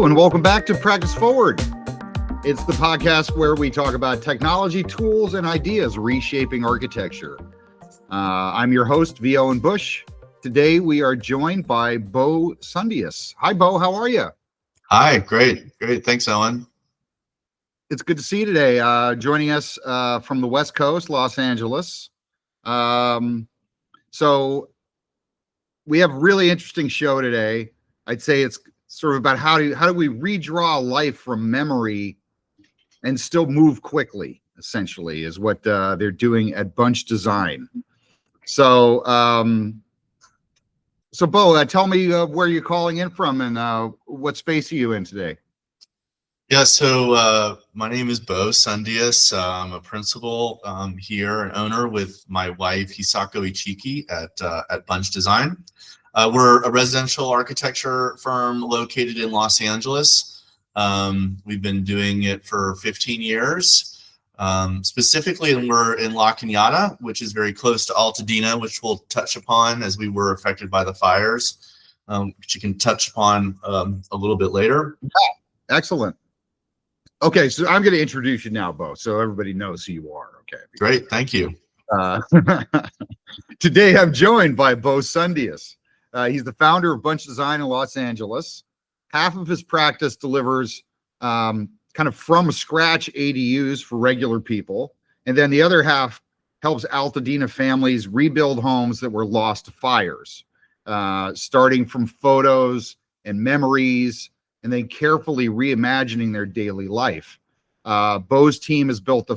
Hello and welcome back to Practice Forward. It's the podcast where we talk about technology, tools, and ideas reshaping architecture. I'm your host, Owen Bush. Today we are joined by Bo Sundius. Hi, Bo. How are you? Hi. Great. Thanks, Owen. It's good to see you today. Joining us from the West Coast, Los Angeles. So we have a really interesting show today. I'd say it's sort of about how do we redraw life from memory and still move quickly, essentially, is what they're doing at Bunch Design. So, Bo, tell me where you're calling in from and what space are you in today? Yeah, so my name is Bo Sundius. I'm a principal here, an owner with my wife, Hisako Ichiki, at Bunch Design. We're a residential architecture firm located in Los Angeles. We've been doing it for 15 years. Specifically, we're in La Cañada, which is very close to Altadena, which we'll touch upon as we were affected by the fires, which you can touch upon a little bit later. Yeah, excellent. Okay, so I'm going to introduce you now, Bo, so everybody knows who you are. Okay. Great, thank you. Today, I'm joined by Bo Sundius. He's the founder of Bunch Design in Los Angeles. Half of his practice delivers kind of from scratch ADUs for regular people. And then the other half helps Altadena families rebuild homes that were lost to fires, starting from photos and memories, and then carefully reimagining their daily life. Bo's team has built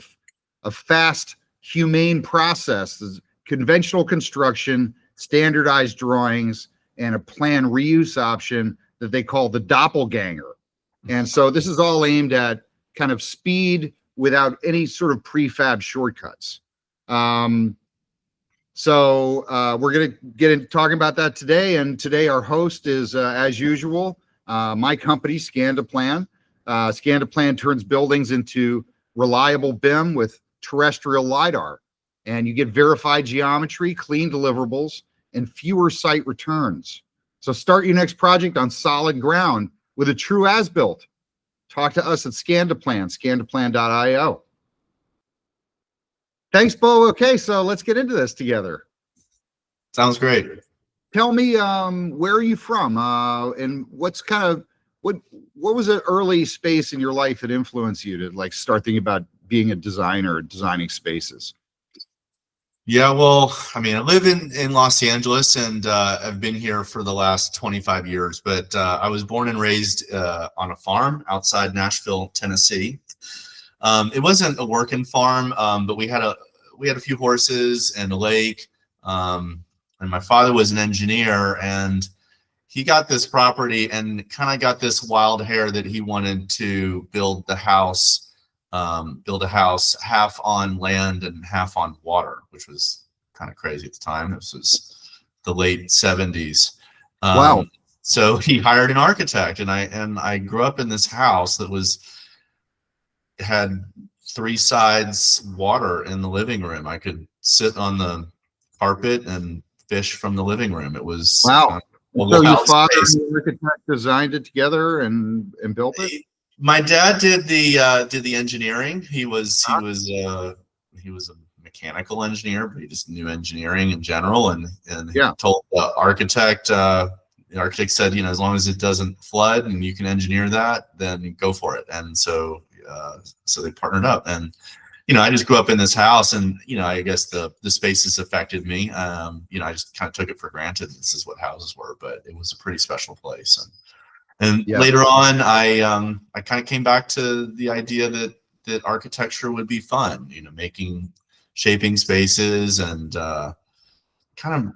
a fast, humane process, conventional construction, standardized drawings, and a plan reuse option that they call the doppelganger. And so this is all aimed at kind of speed without any sort of prefab shortcuts. So we're going to get into talking about that today. And today our host is, as usual, my company, Scandaplan. Scandaplan turns buildings into reliable BIM with terrestrial LiDAR. And you get verified geometry, clean deliverables, and fewer site returns. So start your next project on solid ground with a true as-built. Talk to us at Scandaplan, scandaplan.io. Thanks, Bo. Okay, so let's get into this together. Sounds great. Tell me, where are you from? And what's kind of, what was an early space in your life that influenced you to like start thinking about being a designer, designing spaces? Yeah, well, I mean, I live in Los Angeles and I've been here for the last 25 years, but I was born and raised on a farm outside Nashville, Tennessee. It wasn't a working farm, but we had a few horses and a lake. And my father was an engineer, and he got this property and kind of got this wild hair that he wanted to build a house half on land and half on water, which was kind of crazy at the time. This was the late 70s. Wow. So he hired an architect, and I grew up in this house that had 3 sides water in the living room. I could sit on the carpet and fish from the living room. It was wow. So your father and the architect designed it together and built it? My dad did the engineering. He was a mechanical engineer, but he just knew engineering in general. And yeah. He told the architect said, you know, as long as it doesn't flood and you can engineer that, then go for it. And so they partnered up. And you know, I just grew up in this house, and you know, I guess the spaces affected me. You know, I just kind of took it for granted. This is what houses were, but it was a pretty special place. And yeah. Later on, I kind of came back to the idea that architecture would be fun, you know, shaping spaces and kind of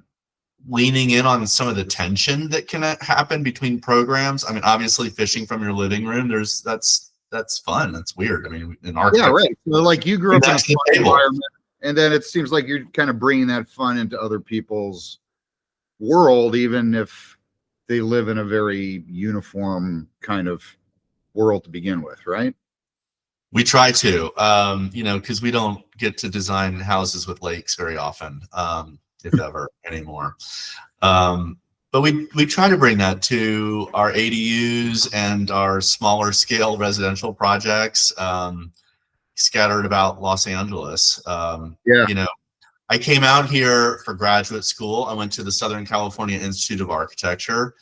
leaning in on some of the tension that can happen between programs. I mean, obviously fishing from your living room, that's fun. That's weird. I mean, in architecture. Yeah, right. So like you grew up in a fun environment, and then it seems like you're kind of bringing that fun into other people's world, even if they live in a very uniform kind of world to begin with, right? We try to, you know, because we don't get to design houses with lakes very often, if ever anymore. but we try to bring that to our ADUs and our smaller scale residential projects scattered about Los Angeles. Yeah. You know, I came out here for graduate school. I went to the Southern California Institute of Architecture,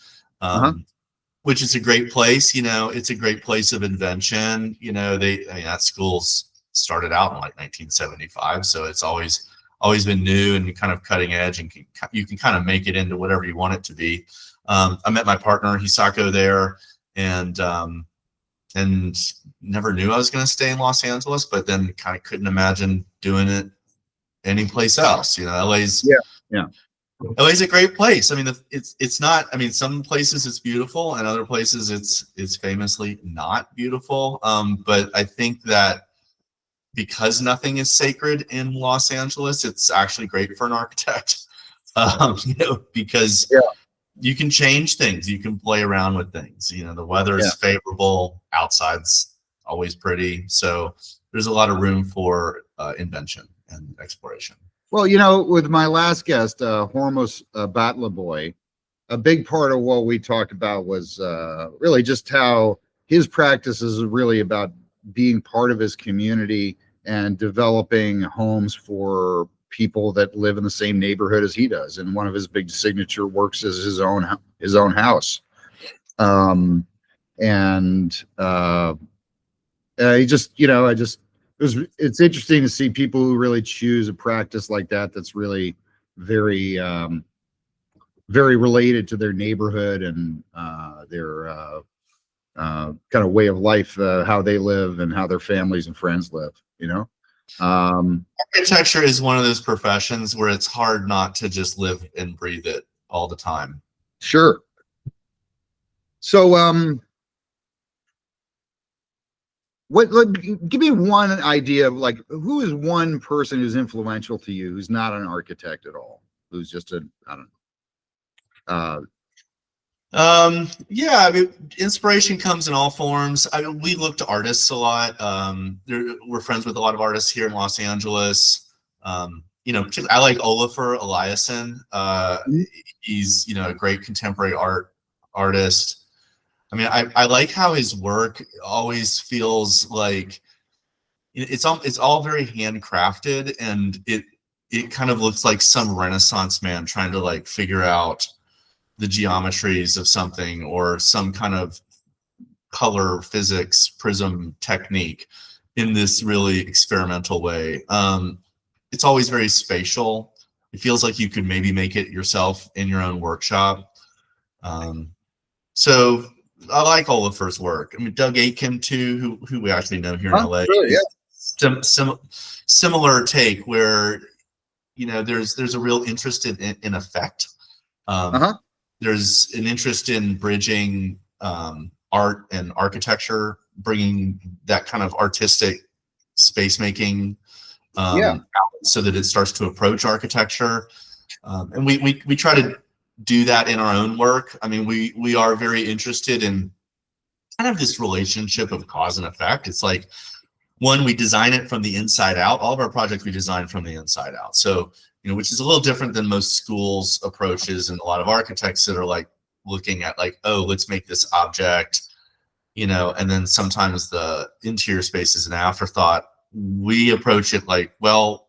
which is a great place. You know, it's a great place of invention. You know, I mean, that school's started out in like 1975, so it's always been new and kind of cutting edge, and you can kind of make it into whatever you want it to be. I met my partner Hisako there, and never knew I was going to stay in Los Angeles, but then kind of couldn't imagine doing it anyplace else. You know, LA's a great place. I mean, it's not. I mean, some places it's beautiful, and other places it's famously not beautiful. But I think that because nothing is sacred in Los Angeles, it's actually great for an architect. You know, because you can change things, you can play around with things. You know, the weather is favorable, outside's always pretty, so there's a lot of room for invention and exploration. Well, you know, with my last guest, Hormos Batlaboy, a big part of what we talked about was really just how his practice is really about being part of his community and developing homes for people that live in the same neighborhood as he does. And one of his big signature works is his own house. I just, you know, it's interesting to see people who really choose a practice like that that's really very very related to their neighborhood and their kind of way of life, how they live and how their families and friends live, you know. Architecture is one of those professions where it's hard not to just live and breathe it all the time. Sure. So give me one idea of, like, who is one person who's influential to you who's not an architect at all, who's just a, I don't know. Yeah, I mean, inspiration comes in all forms. I mean, we look to artists a lot. We're friends with a lot of artists here in Los Angeles. You know, I like Olafur Eliasson. He's, you know, a great contemporary artist. I mean, I like how his work always feels like it's all very handcrafted, and it kind of looks like some Renaissance man trying to like figure out the geometries of something or some kind of color physics prism technique in this really experimental way. It's always very spatial. It feels like you could maybe make it yourself in your own workshop. So I like Olafur's work. I mean, Doug Aitken too, who we actually know here in LA. Really? Yeah. Similar take where, you know, there's a real interest in effect. There's an interest in bridging art and architecture, bringing that kind of artistic space making out so that it starts to approach architecture. And we try to do that in our own work. I mean, we are very interested in kind of this relationship of cause and effect. It's like, one, we design it from the inside out. All of our projects we design from the inside out. So, you know, which is a little different than most schools' approaches and a lot of architects that are like looking at like, oh, let's make this object, you know, and then sometimes the interior space is an afterthought. We approach it like, well,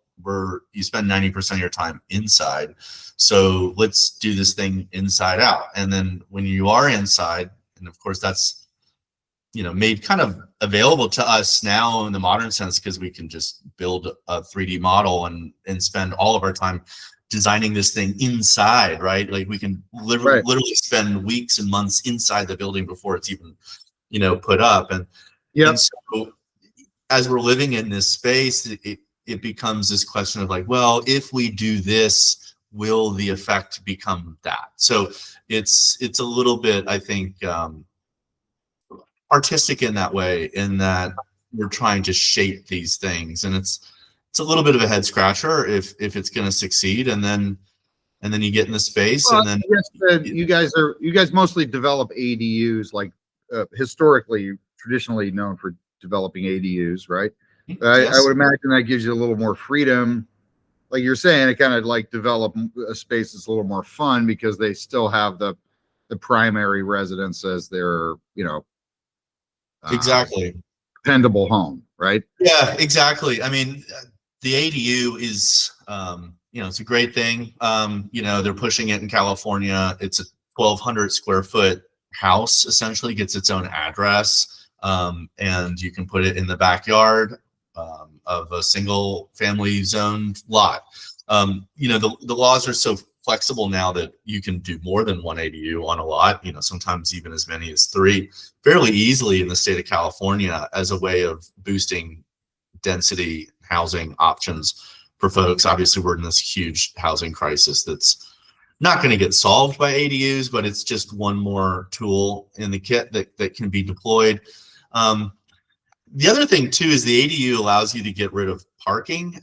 you spend 90% of your time inside, so let's do this thing inside out. And then when you are inside, and of course that's, you know, made kind of available to us now in the modern sense, because we can just build a 3D model and spend all of our time designing this thing inside, right? Like we can literally spend weeks and months inside the building before it's even, you know, put up. And so as we're living in this space, it becomes this question of like, well, if we do this, will the effect become that? So it's a little bit, I think, artistic in that way, in that we're trying to shape these things, and it's a little bit of a head scratcher if it's going to succeed, and then you get in the space. Well, and then I guess you guys mostly develop ADUs, like historically, traditionally known for developing ADUs, right? Yes. I would imagine that gives you a little more freedom like you're saying, it kind of like develop a space that's a little more fun because they still have the primary residence as their, Exactly. dependable home, right? Yeah, exactly. I mean, the ADU is, it's a great thing. They're pushing it in California. It's a 1,200 square foot house, essentially gets its own address. And you can put it in the backyard of a single family zoned lot. The laws are so flexible now that you can do more than one ADU on a lot, sometimes even as many as 3 fairly easily in the state of California as a way of boosting density housing options for folks. Obviously, we're in this huge housing crisis that's not going to get solved by ADUs, but it's just one more tool in the kit that can be deployed. The other thing too is the ADU allows you to get rid of parking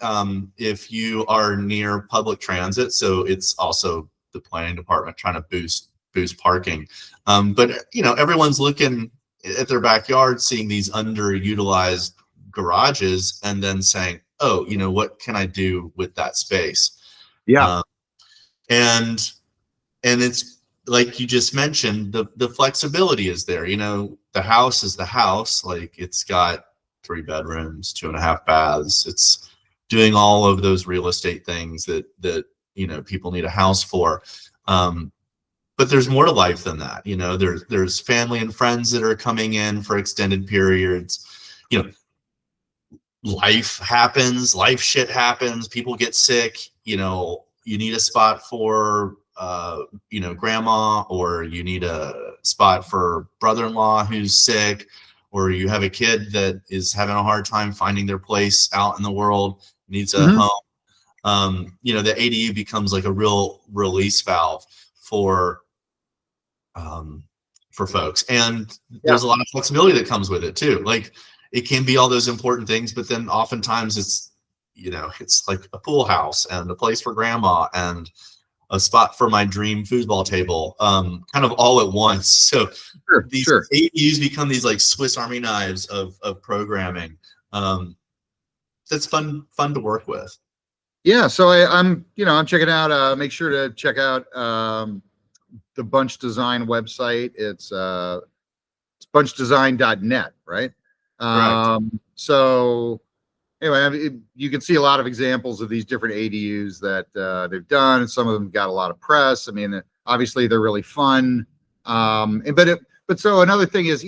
if you are near public transit. So it's also the planning department trying to boost parking. But everyone's looking at their backyard, seeing these underutilized garages, and then saying, "Oh, what can I do with that space?" Yeah. And it's like you just mentioned, the flexibility is there. The house is the house. Like, it's got 3 bedrooms, 2.5 baths. It's doing all of those real estate things that people need a house for. But there's more to life than that. There's family and friends that are coming in for extended periods. Life happens, life shit happens, people get sick. You need a spot for grandma, or you need a spot for brother-in-law who's sick, or you have a kid that is having a hard time finding their place out in the world, needs a home. The ADU becomes like a real release valve for folks. And there's a lot of flexibility that comes with it too. Like, it can be all those important things, but then oftentimes it's like a pool house and a place for grandma and a spot for my dream foosball table, kind of all at once. So these ADUs become these like Swiss Army knives of programming. That's fun to work with. Yeah. So I'm checking out, make sure to check out the Bunch Design website. It's bunchdesign.net, right? So anyway, you can see a lot of examples of these different ADUs that they've done, and some of them got a lot of press. I mean, obviously they're really fun. But so another thing is,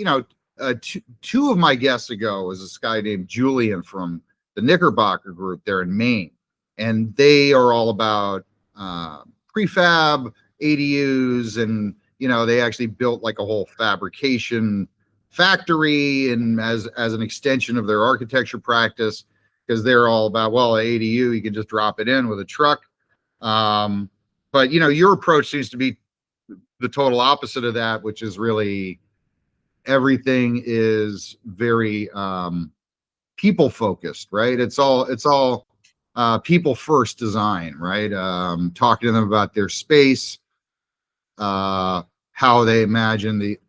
two of my guests ago was this guy named Julian from the Knickerbocker Group there in Maine, and they are all about prefab ADUs, and they actually built like a whole fabrication factory, and as an extension of their architecture practice, because they're all about, well, ADU, you can just drop it in with a truck. But your approach seems to be the total opposite of that, which is really everything is very people focused, right? It's all people first design, right? Talking to them about their space, how they imagine the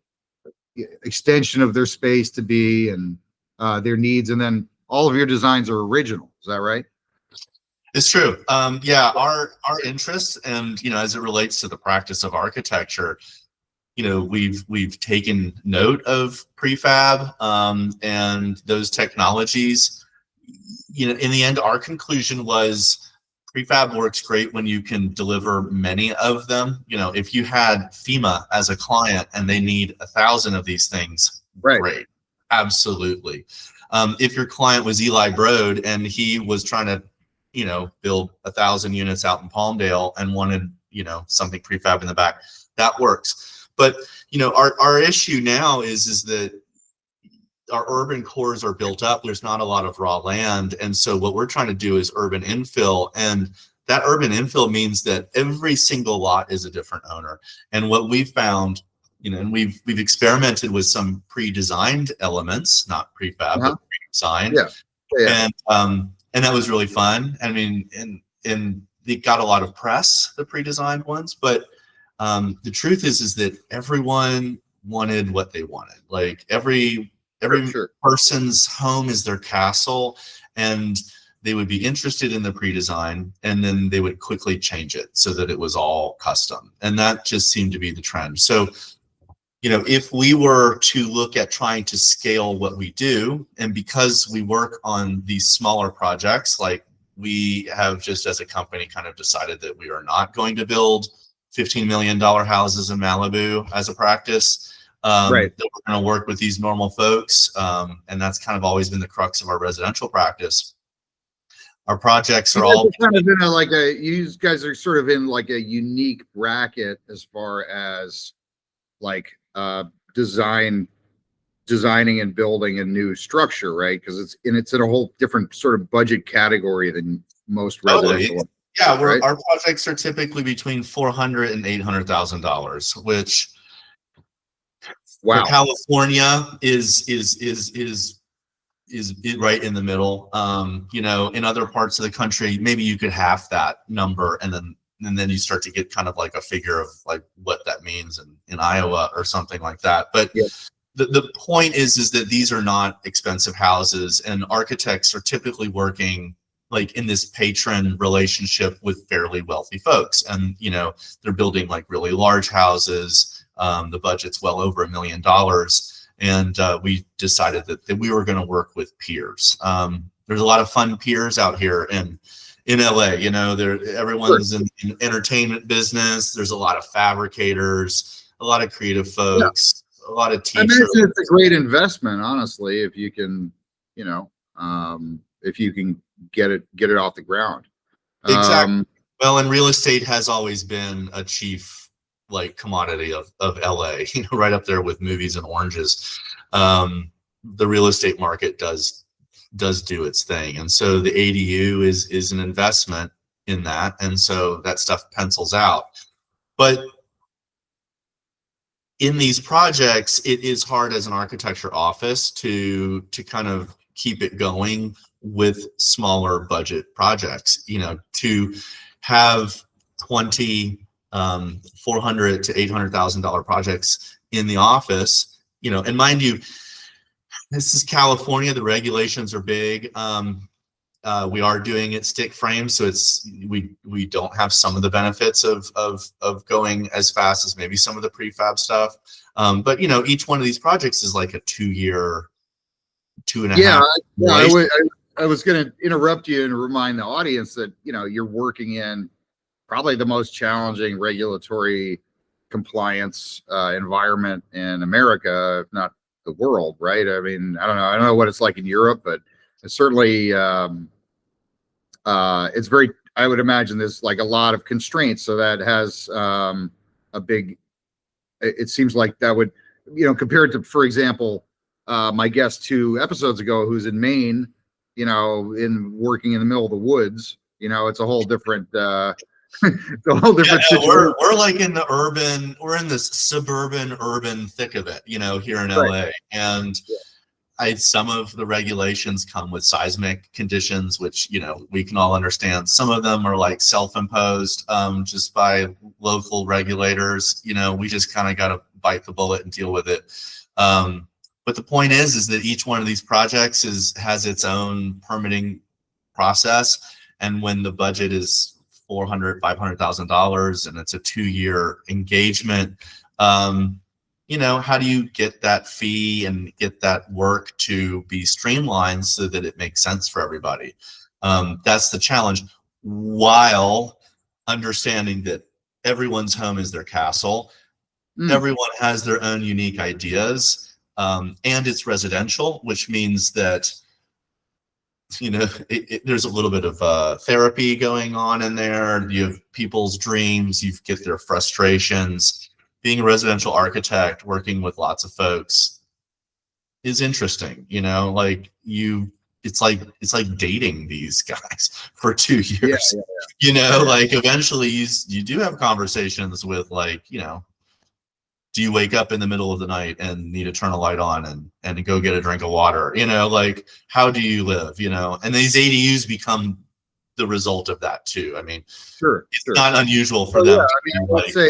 extension of their space to be, and their needs, and then all of your designs are original. Is that right? It's true. Our interests, and as it relates to the practice of architecture, we've taken note of prefab and those technologies. In the end, our conclusion was prefab works great when you can deliver many of them. If you had FEMA as a client and they need 1,000 of these things, great, absolutely. If your client was Eli Broad and he was trying to, build 1,000 units out in Palmdale and wanted, something prefab in the back, that works. But our issue now is that our urban cores are built up. There's not a lot of raw land. And so what we're trying to do is urban infill. And that urban infill means that every single lot is a different owner. And what we've found, and we've experimented with some pre-designed elements, not prefab, but pre-designed. And that was really fun. I mean, and it got a lot of press, the pre-designed ones, but the truth is that everyone wanted what they wanted. Like every person's home is their castle, and they would be interested in the pre-design, and then they would quickly change it so that it was all custom. And that just seemed to be the trend. So, if we were to look at trying to scale what we do, and because we work on these smaller projects, like we have just as a company kind of decided that we are not going to build $15 million houses in Malibu as a practice. Right. That we're going to work with these normal folks. And that's kind of always been the crux of our residential practice. Our projects are all kind of in you guys are sort of in like a unique bracket as far as like designing and building a new structure, right? Because it's in a whole different sort of budget category than most residential. Yeah, right? Our projects are typically between $400,000 and $800,000, which wow, for California is right in the middle. In other parts of the country, maybe you could half that number, and then you start to get kind of like a figure of like what that means in Iowa or something like that. But yeah. The point is that these are not expensive houses, and architects are typically working like in this patron relationship with fairly wealthy folks, and they're building like really large houses. The budget's well over $1 million. And we decided that we were going to work with peers. There's a lot of fun peers out here in LA. Everyone's in entertainment business. There's a lot of fabricators, a lot of creative folks, a lot of teachers. I imagine it's a great investment, honestly, if you can, if you can get it off the ground. Exactly. Well, and real estate has always been a chief like commodity of LA, right up there with movies and oranges. The real estate market does do its thing, and so the ADU is an investment in that, and so that stuff pencils out. But in these projects, it is hard as an architecture office to kind of keep it going with smaller budget projects. To have 20 $400,000 to $800,000 projects in the office, and mind you, this is California. The regulations are big. We are doing it stick frame, so we don't have some of the benefits of going as fast as maybe some of the prefab stuff. But each one of these projects is like a 2-year, 2.5. Yeah, I was going to interrupt you and remind the audience that you're working in probably the most challenging regulatory compliance environment in America, if not the world, right? I mean, I don't know what it's like in Europe, but it's certainly it's very, I would imagine there's like a lot of constraints. So that has a big, it seems like that would, compared to, for example, my guest 2 episodes ago, who's in Maine, in working in the middle of the woods, it's a whole different it's a whole different situation. We're like in we're in this suburban urban thick of it, here in LA. And some of the regulations come with seismic conditions, which, we can all understand. Some of them are like self-imposed just by local regulators. We just kind of got to bite the bullet and deal with it. But the point is that each one of these projects has its own permitting process. And when the budget is $400,000, $500,000 and it's a 2-year engagement, how do you get that fee and get that work to be streamlined so that it makes sense for everybody? That's the challenge, while understanding that everyone's home is their castle. Everyone has their own unique ideas, and it's residential, which means that there's a little bit of therapy going on in there. You have people's dreams, you get their frustrations. Being a residential architect, working with lots of folks is interesting. It's like dating these guys for 2 years. Like eventually you do have conversations with do you wake up in the middle of the night and need to turn a light on and go get a drink of water? How do you live? And these ADUs become the result of that too. I mean, it's not unusual for them.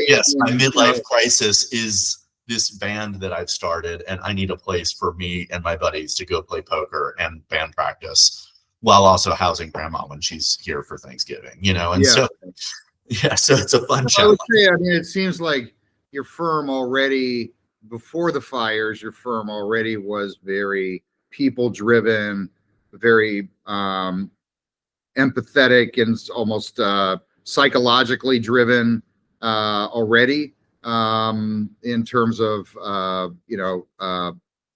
Yes, my midlife crisis is this band that I've started, and I need a place for me and my buddies to go play poker and band practice. while also housing grandma when she's here for Thanksgiving, you know, and Yeah. so, yeah, so it's a fun I challenge. would say, I mean, it seems like your firm already, before the fires, your firm already was very people driven, very empathetic and almost psychologically driven already, in terms of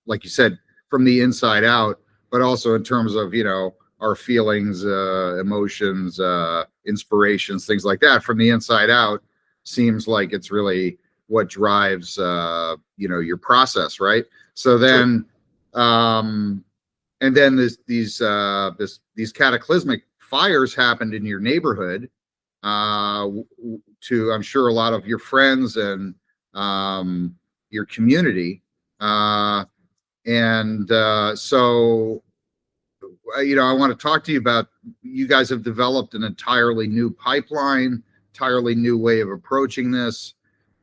like you said, from the inside out, but also in terms of our feelings, emotions, inspirations, things like that. From the inside out, seems like it's really what drives your process, right? So then, and then these cataclysmic fires happened in your neighborhood, to, I'm sure, a lot of your friends and your community, so I want to talk to you about, you guys have developed an entirely new pipeline, entirely new way of approaching this,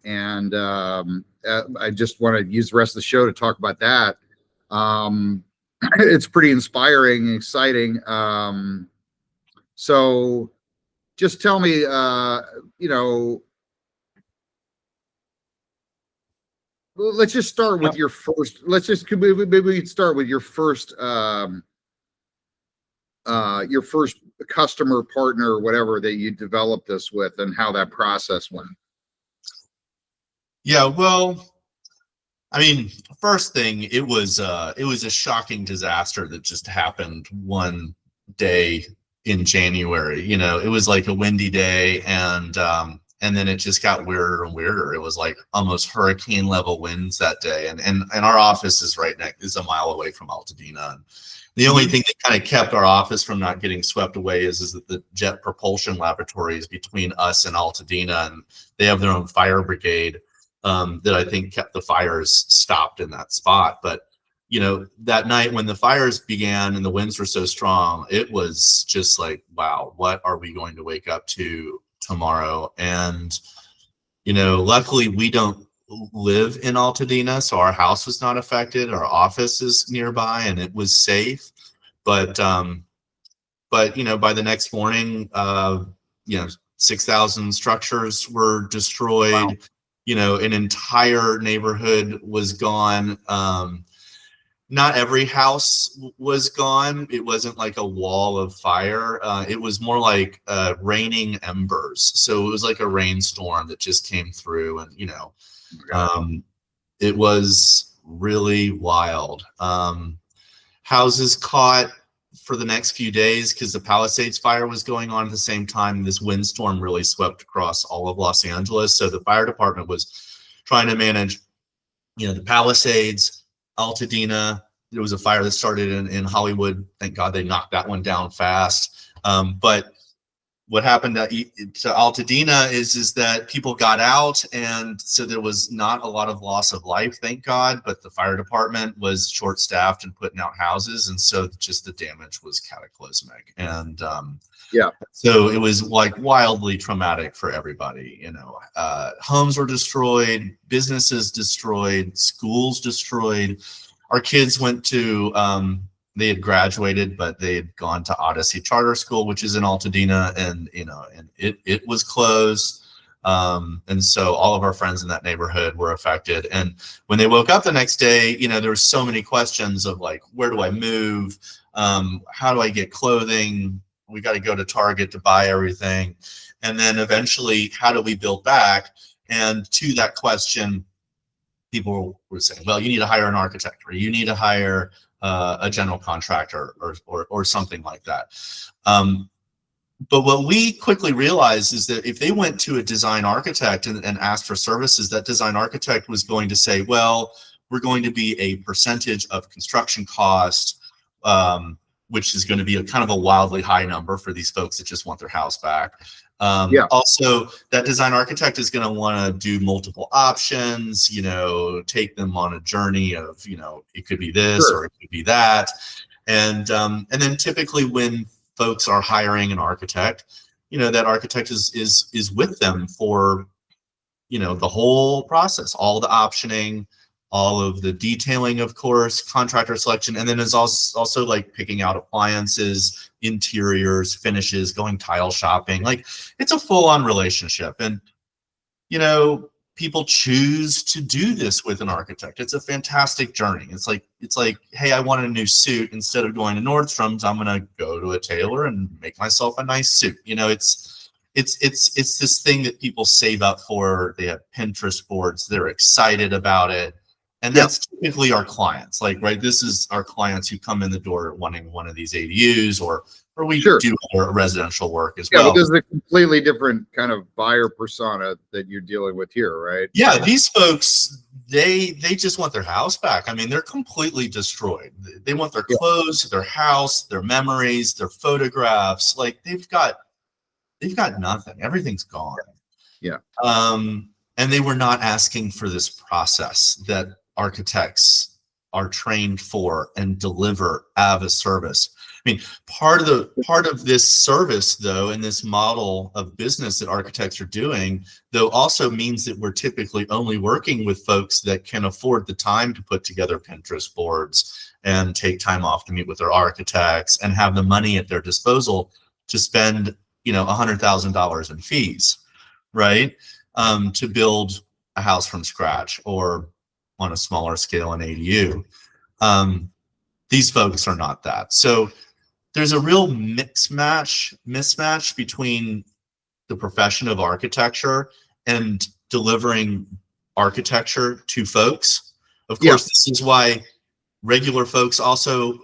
and I just want to use the rest of the show to talk about that. It's pretty inspiring and exciting. So just tell me, let's just start with your first, maybe we could start with your first customer, partner, whatever, that you developed this with, and how that process went. Yeah, well, I mean, first thing, it was a shocking disaster that just happened one day in January. It was like a windy day, and then it just got weirder and weirder. It was like almost hurricane level winds that day, and our office is is a mile away from Altadena. And the only thing that kind of kept our office from not getting swept away is that the jet propulsion laboratory is between us and Altadena, and they have their own fire brigade. That I think kept the fires stopped in that spot. But, that night when the fires began and the winds were so strong, it was just like, wow, what are we going to wake up to tomorrow? And, luckily we don't live in Altadena, so our house was not affected. Our office is nearby and it was safe. But by the next morning, 6,000 structures were destroyed. Wow. An entire neighborhood was gone. Not every house was gone. It wasn't like a wall of fire. It was more like raining embers. So it was like a rainstorm that just came through, and it was really wild. Houses caught for the next few days because the Palisades fire was going on at the same time. This windstorm really swept across all of Los Angeles. So the fire department was trying to manage, the Palisades, Altadena. There was a fire that started in Hollywood. Thank God they knocked that one down fast. But what happened to Altadena is that people got out, and so there was not a lot of loss of life, thank God, but the fire department was short-staffed and putting out houses, and so just the damage was cataclysmic. And so it was like wildly traumatic for everybody. Homes were destroyed, businesses destroyed, schools destroyed. Our kids went to they had graduated, but they had gone to Odyssey Charter School, which is in Altadena, and it was closed. And so all of our friends in that neighborhood were affected. And when they woke up the next day, there were so many questions of like, where do I move? How do I get clothing? We got to go to Target to buy everything. And then eventually, how do we build back? And to that question, people were saying, well, you need to hire an architect, or you need to hire a general contractor, or something like that. But what we quickly realized is that if they went to a design architect and asked for services, that design architect was going to say, well, we're going to be a percentage of construction cost, which is going to be a kind of a wildly high number for these folks that just want their house back. Also, that design architect is going to want to do multiple options, take them on a journey of, it could be this or it could be that. And then typically when folks are hiring an architect, that architect is with them for, the whole process, all the optioning, all of the detailing, of course, contractor selection, and then is also like picking out appliances, interiors, finishes, going tile shopping. Like, it's a full-on relationship. And, you know, people choose to do this with an architect. It's a fantastic journey. It's like, hey, I want a new suit. Instead of going to Nordstrom's, I'm gonna go to a tailor and make myself a nice suit. You know, it's this thing that people save up for. They have Pinterest boards. They're excited about it. And that's typically our clients. Like, right, this is our clients who come in the door wanting one of these ADUs, or we do other residential work as well. But this is a completely different kind of buyer persona that you're dealing with here, right? Yeah, these folks, they just want their house back. I mean, they're completely destroyed. They want their clothes, their house, their memories, their photographs. Like, they've got nothing. Everything's gone. Yeah. And they were not asking for this process that architects are trained for and deliver as a service. I mean, part of this service, though, and this model of business that architects are doing, though, also means that we're typically only working with folks that can afford the time to put together Pinterest boards and take time off to meet with their architects and have the money at their disposal to spend, you know, $100,000 in fees, right? To build a house from scratch, or on a smaller scale, an ADU. These folks are not that. So there's a real mismatch between the profession of architecture and delivering architecture to folks. Of course, this is why regular folks also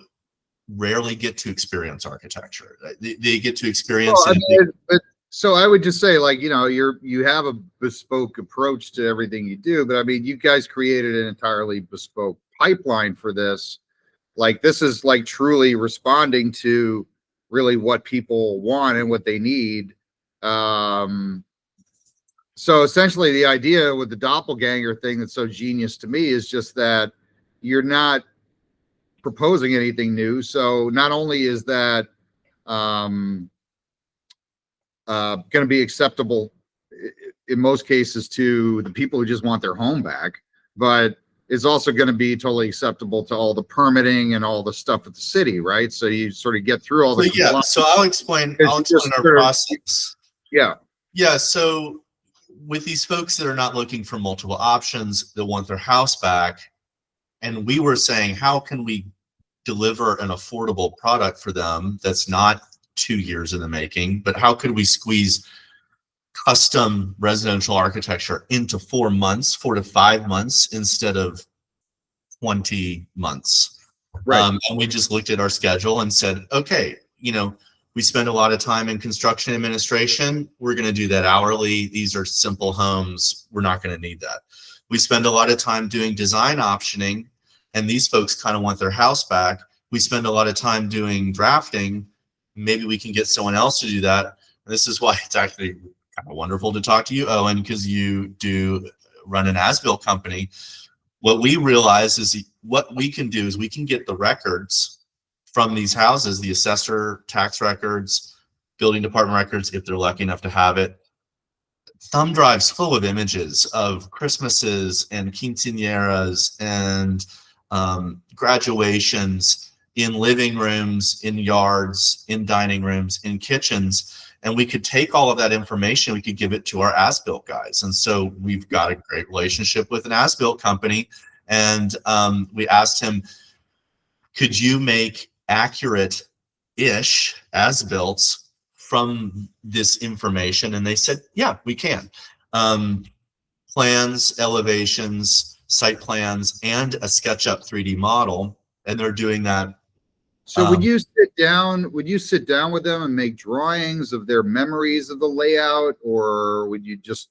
rarely get to experience architecture. They get to experience it. So I would just say, like, you know, you have a bespoke approach to everything you do, but I mean, you guys created an entirely bespoke pipeline for this. Like, this is like truly responding to really what people want and what they need. So essentially the idea with the doppelganger thing that's so genius to me is just that you're not proposing anything new. So not only is that going to be acceptable in most cases to the people who just want their home back, but it's also going to be totally acceptable to all the permitting and all the stuff at the city, right? So you sort of get through all the so I'll explain our process. So with these folks that are not looking for multiple options, that want their house back, and we were saying, how can we deliver an affordable product for them that's not 2 years in the making, but how could we squeeze custom residential architecture into 4 months, 4 to 5 months, instead of 20 months? Right. And we just looked at our schedule and said, okay, you know, we spend a lot of time in construction administration. We're going to do that hourly. These are simple homes. We're not going to need that. We spend a lot of time doing design optioning, and these folks kind of want their house back. We spend a lot of time doing drafting. Maybe we can get someone else to do that. And this is why it's actually kind of wonderful to talk to you, Owen, because you do run an as-built company. What we realize is what we can do is we can get the records from these houses, the assessor tax records, building department records, if they're lucky enough to have it, thumb drives full of images of Christmases and quinceañeras and graduations, in living rooms, in yards, in dining rooms, in kitchens. And we could take all of that information, we could give it to our as-built guys. And so we've got a great relationship with an as-built company. And we asked him, could you make accurate-ish as-builts from this information? And they said, yeah, we can. Plans, elevations, site plans, and a SketchUp 3D model. And they're doing that. So would you sit down with them and make drawings of their memories of the layout, or would you just,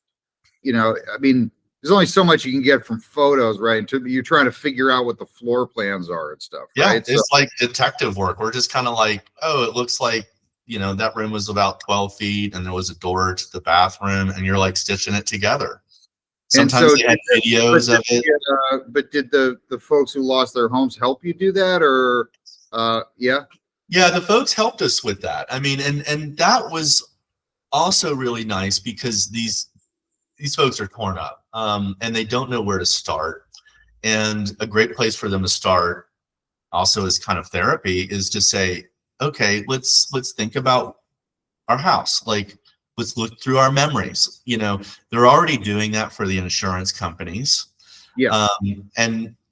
you know, I mean, there's only so much you can get from photos, right? You're trying to figure out what the floor plans are and stuff, right? Yeah, it's like detective work. We're just kind of like, oh, it looks like, you know, that room was about 12 feet and there was a door to the bathroom, and you're like stitching it together. Sometimes they had videos of it. But did the folks who lost their homes help you do that, or yeah, the folks helped us with that. I mean, and that was also really nice because these folks are torn up, and they don't know where to start. And a great place for them to start, also as kind of therapy, is to say, okay, let's think about our house. Like, let's look through our memories. You know, they're already doing that for the insurance companies. Yeah.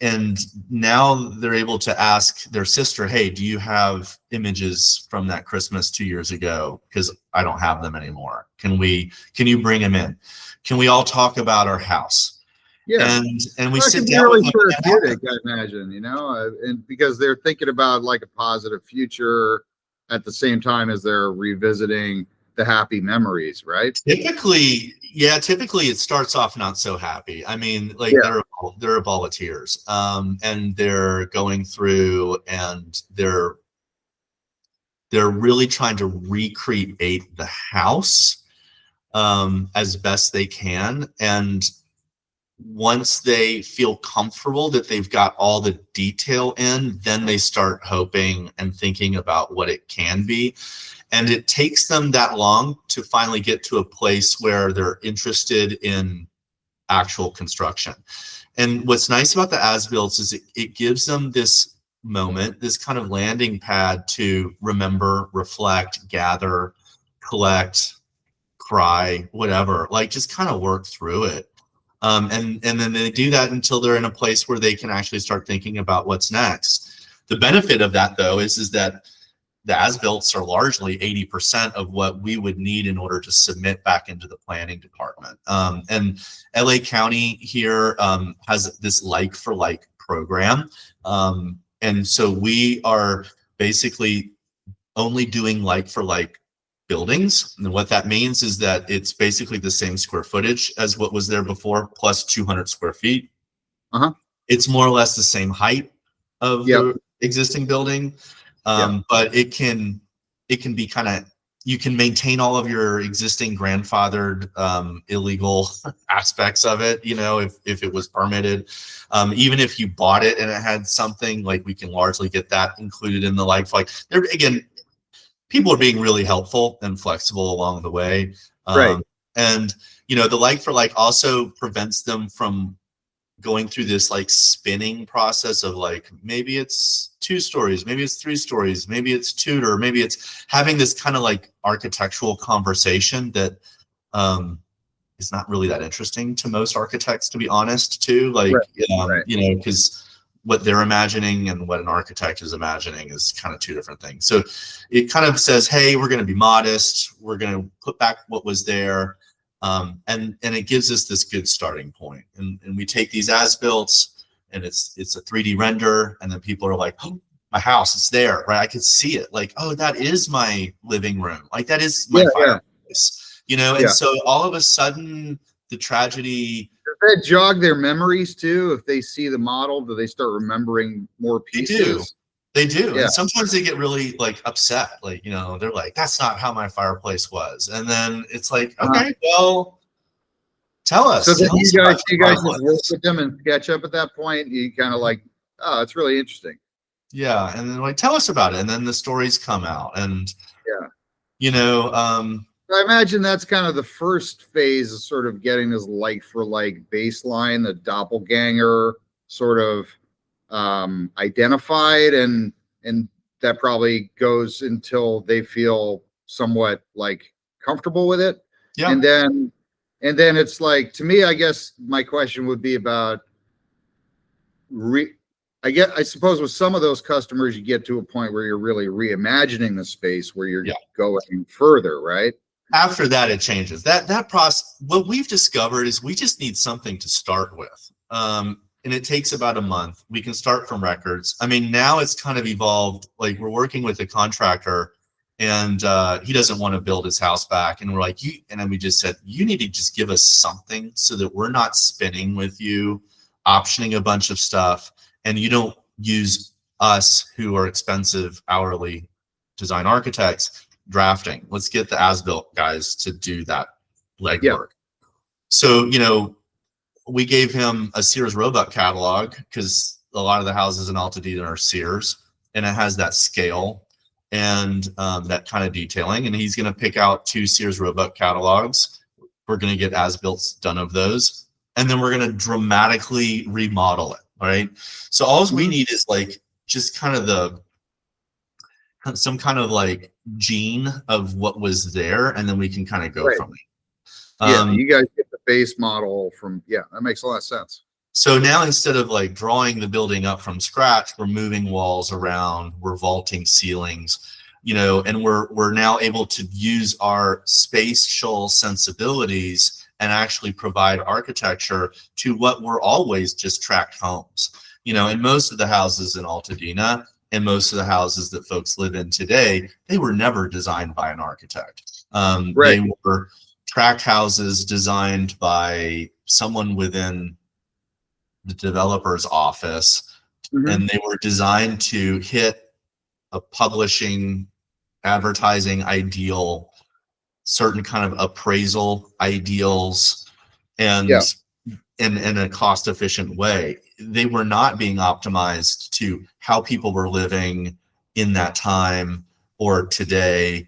And now they're able to ask their sister, hey, do you have images from that Christmas 2 years ago? Because I don't have them anymore. Can you bring them in? Can we all talk about our house? Yeah. And we That sit could be down really with them. therapeutic, I imagine, you know, and because they're thinking about like a positive future at the same time as they're revisiting the happy memories, right? Typically it starts off not so happy. I mean, like, they're a ball of tears, and they're going through, and they're really trying to recreate the house as best they can. And once they feel comfortable that they've got all the detail in, then they start hoping and thinking about what it can be. And it takes them that long to finally get to a place where they're interested in actual construction. And what's nice about the as-builts is it gives them this moment, this kind of landing pad to remember, reflect, gather, collect, cry, whatever, like just kind of work through it. And then they do that until they're in a place where they can actually start thinking about what's next. The benefit of that, though, is that the as-builts are largely 80% of what we would need in order to submit back into the planning department. And LA County here has this like-for-like program. And so we are basically only doing like-for-like buildings. And what that means is that it's basically the same square footage as what was there before, plus 200 square feet. It's more or less the same height of the existing building. But it can be kind of, you can maintain all of your existing grandfathered illegal aspects of it, you know, if it was permitted. Even if you bought it and it had something, like, we can largely get that included in the like. There again, people are being really helpful and flexible along the way. Right. And, you know, the like for like also prevents them from going through this like spinning process of like, maybe it's 2 stories, maybe it's 3 stories, maybe it's Tudor, maybe it's having this kind of like architectural conversation that is not really that interesting to most architects, to be honest, too. Like, you know, because what they're imagining and what an architect is imagining is kind of 2 different things. So it kind of says, hey, we're going to be modest. We're going to put back what was there. And it gives us this good starting point. And we take these as-builts, and it's a 3D render, and then people are like, oh, my house, it's there, right? I could see it. Like, oh, that is my living room. Like, that is my fireplace, you know? And so all of a sudden, the tragedy. Does that jog their memories too? If they see the model, do they start remembering more pieces? They do. And sometimes they get really like upset. Like, you know, they're like, that's not how my fireplace was. And then it's like, okay, well, tell us. So then you guys just work with them and sketch up at that point. You kind of like, oh, it's really interesting. Yeah. And then like, tell us about it. And then the stories come out. And you know, I imagine that's kind of the first phase of sort of getting this like for like baseline, the doppelganger sort of identified, and that probably goes until they feel somewhat like comfortable with it. And then it's like, to me, I guess my question would be about I suppose with some of those customers, you get to a point where you're really reimagining the space, where you're going further, right? After that, it changes. That process, what we've discovered is we just need something to start with. And it takes about a month. We can start from records. I mean, now it's kind of evolved. Like, we're working with a contractor, and he doesn't want to build his house back. And we're like, and then we just said, you need to just give us something so that we're not spinning with you, optioning a bunch of stuff, and you don't use us, who are expensive hourly design architects, drafting. Let's get the as-built guys to do that legwork. So, you know, we gave him a Sears Roebuck catalog, because a lot of the houses in Altadena are Sears, and it has that scale and that kind of detailing. And he's going to pick out 2 Sears Roebuck catalogs. We're going to get as-builts done of those, and then we're going to dramatically remodel it. All right. So all we need is like just kind of some kind of like gene of what was there, and then we can kind of go Right. from there. Yeah, you guys get the base model from, yeah, that makes a lot of sense. So now instead of like drawing the building up from scratch, we're moving walls around, we're vaulting ceilings, you know, and we're now able to use our spatial sensibilities and actually provide architecture to what were always just tract homes. You know, in most of the houses in Altadena and most of the houses that folks live in today, they were never designed by an architect. Right. They were tract houses designed by someone within the developer's office, and they were designed to hit a publishing, advertising ideal, certain kind of appraisal ideals, and in a cost efficient way. They were not being optimized to how people were living in that time or today.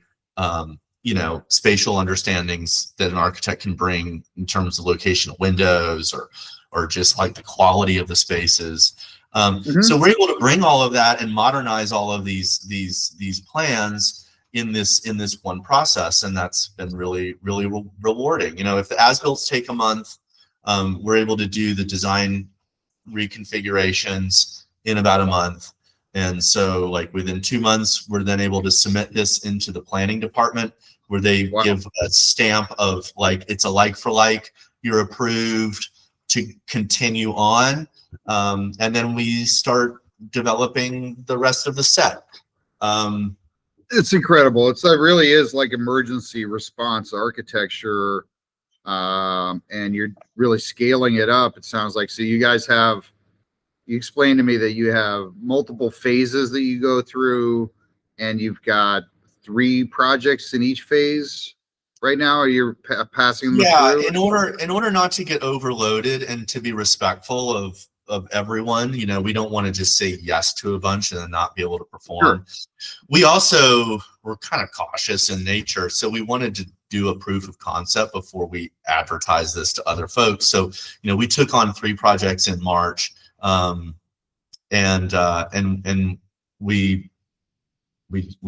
You know, spatial understandings that an architect can bring in terms of location of windows or just like the quality of the spaces. So we're able to bring all of that and modernize all of these plans in this one process, and that's been really rewarding. You know, if the as-builts take a month, we're able to do the design reconfigurations in about a month. And so like within 2 months, we're then able to submit this into the planning department, where they give a stamp of like, it's a like for like, you're approved to continue on. And then we start developing the rest of the set. It's incredible. It really is like emergency response architecture. And you're really scaling it up, it sounds like. So you guys have, you explained to me that you have multiple phases that you go through, and you've got 3 projects in each phase right now. Are you passing them through? In order not to get overloaded and to be respectful of everyone, you know, we don't want to just say yes to a bunch and then not be able to perform. We also were kind of cautious in nature, so we wanted to do a proof of concept before we advertise this to other folks. So, you know, we took on 3 projects in March, and we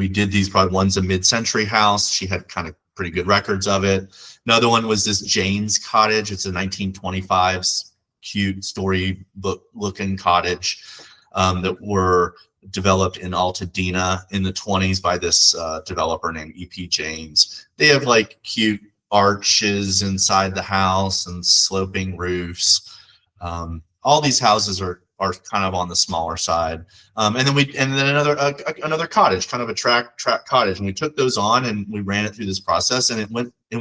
did these projects. One's a mid-century house. She had kind of pretty good records of it. Another one was this Jane's cottage. It's a 1925s cute storybook looking cottage that were developed in Altadena in the 20s by this developer named E.P. James. They have like cute arches inside the house and sloping roofs. All these houses are kind of on the smaller side. And then another cottage, kind of a tract cottage. And we took those on and we ran it through this process, and it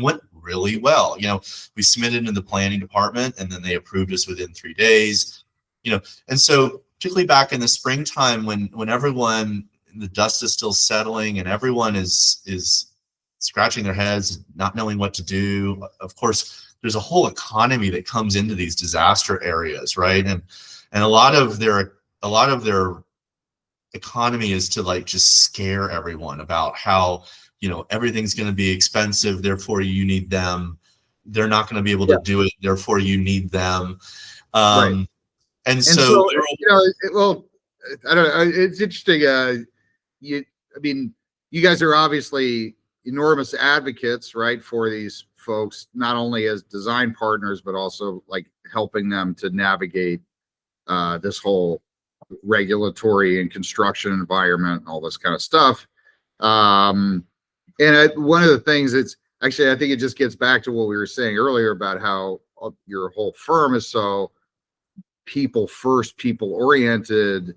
went really well. You know, we submitted to the planning department, and then they approved us within 3 days. You know, and so particularly back in the springtime when everyone, the dust is still settling and everyone is scratching their heads, not knowing what to do. Of course, there's a whole economy that comes into these disaster areas, right? And a lot of their economy is to like just scare everyone about how, you know, everything's going to be expensive, therefore you need them. They're not going to be able to do it, therefore you need them. And so you know, well, I don't know. It's interesting. I mean, you guys are obviously enormous advocates, right, for these folks, not only as design partners, but also like helping them to navigate this whole regulatory and construction environment and all this kind of stuff. And one of the things that's actually, I think it just gets back to what we were saying earlier about how your whole firm is so people first, people oriented,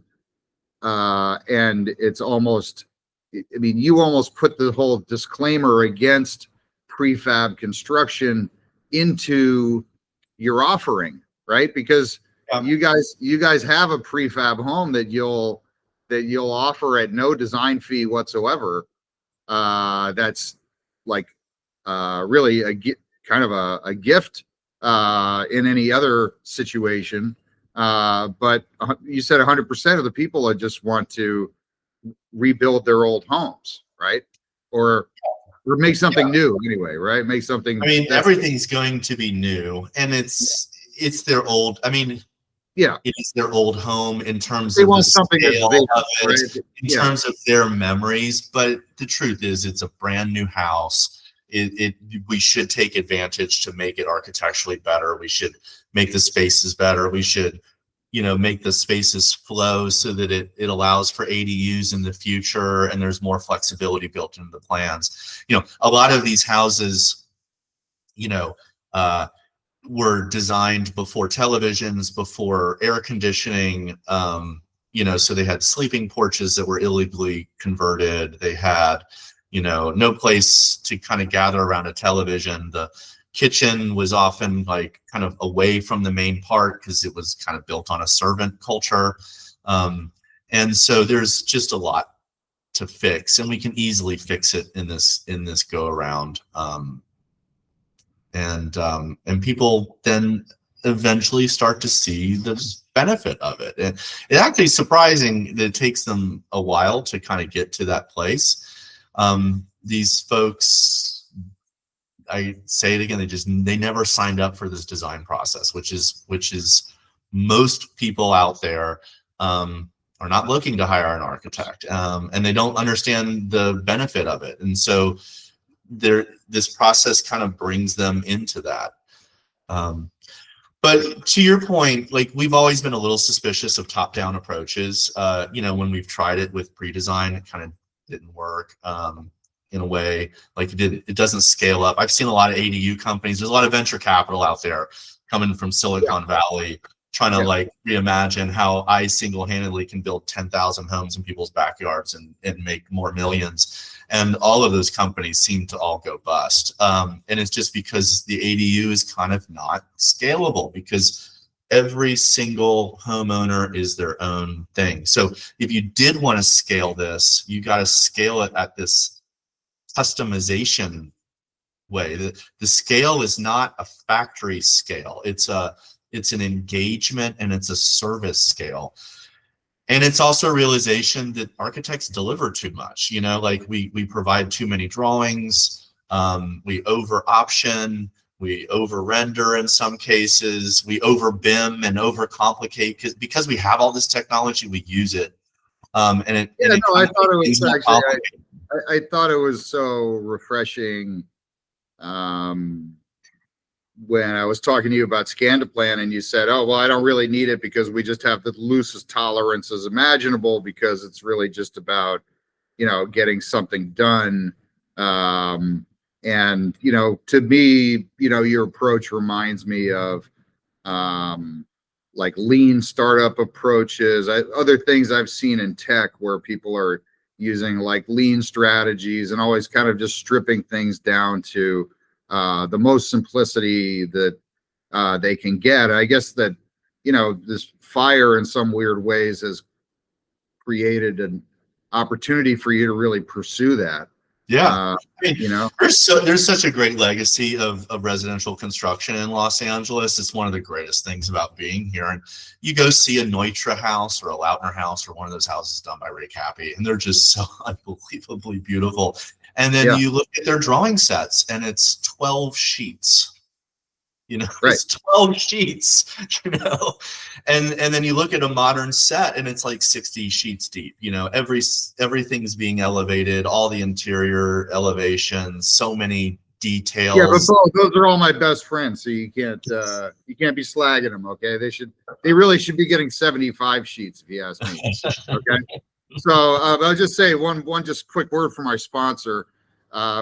and it's almost, I mean, you almost put the whole disclaimer against prefab construction into your offering, right? Because you guys have a prefab home that you'll offer at no design fee whatsoever. That's like really kind of a gift in any other situation. But you said 100% of the people that just want to rebuild their old homes, right? Or make something new anyway, right? Make something. I mean, everything's going to be new, and it's their old. I mean, Yeah. it is their old home in terms They of want the something that's scale big, of it, right? in Yeah. terms of their memories. But the truth is, it's a brand new house. We should take advantage to make it architecturally better. We should make the spaces better. We should, make the spaces flow so that it allows for ADUs in the future, and there's more flexibility built into the plans. A lot of these houses, uh, were designed before televisions, before air conditioning, so they had sleeping porches that were illegally converted. They had, no place to kind of gather around a television. The kitchen was often like kind of away from the main part because it was kind of built on a servant culture. And so there's just a lot to fix, and we can easily fix it in this go around. And people then eventually start to see the benefit of it. And it's actually surprising that it takes them a while to kind of get to that place. These folks, I say it again, they never signed up for this design process, which is most people out there are not looking to hire an architect, and they don't understand the benefit of it. And so this process kind of brings them into that. But to your point, like, we've always been a little suspicious of top-down approaches. When we've tried it with pre-design, it kind of didn't work in a way. Like, it doesn't scale up. I've seen a lot of ADU companies. There's a lot of venture capital out there coming from Silicon Valley, trying to like reimagine how I single-handedly can build 10,000 homes in people's backyards and make more millions. And all of those companies seem to all go bust. And it's just because the ADU is kind of not scalable, because every single homeowner is their own thing. So if you did want to scale this, you got to scale it at this customization way. The scale is not a factory scale. It's an engagement, and it's a service scale. And it's also a realization that architects deliver too much. Like, we provide too many drawings, we over option, we over render in some cases, we over BIM and over complicate, because we have all this technology, we use it. I thought it was actually, I thought it was so refreshing when I was talking to you about scan to plan, and you said, oh, well, I don't really need it because we just have the loosest tolerances imaginable, because it's really just about, getting something done. And, to me, your approach reminds me of like lean startup approaches, other things I've seen in tech where people are using like lean strategies and always kind of just stripping things down to the most simplicity that they can get. I guess that, this fire in some weird ways has created an opportunity for you to really pursue that. Yeah. There's such a great legacy of residential construction in Los Angeles. It's one of the greatest things about being here. And you go see a Neutra house or a Lautner house or one of those houses done by Ray Cappy, and they're just so unbelievably beautiful. And then you look at their drawing sets, and it's 12 sheets. It's 12 sheets, and then you look at a modern set, and it's like 60 sheets deep. Everything's being elevated, all the interior elevations, so many details. Yeah, but those are all my best friends, so you can't be slagging them. Okay, they really should be getting 75 sheets, if you ask me. Okay. So I'll just say one just quick word from our sponsor.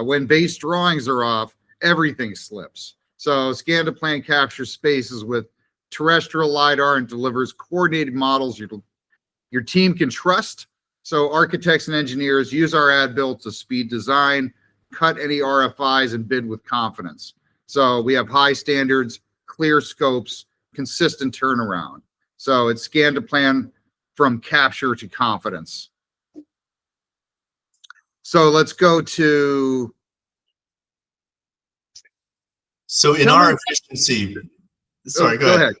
When base drawings are off, everything slips. So scan to plan captures spaces with terrestrial LiDAR and delivers coordinated models your team can trust. So architects and engineers use our ad build to speed design, cut any RFIs, and bid with confidence. So we have high standards, clear scopes, consistent turnaround. So it's scan to plan from capture to confidence. So let's go to. So in our efficiency, sorry, go ahead.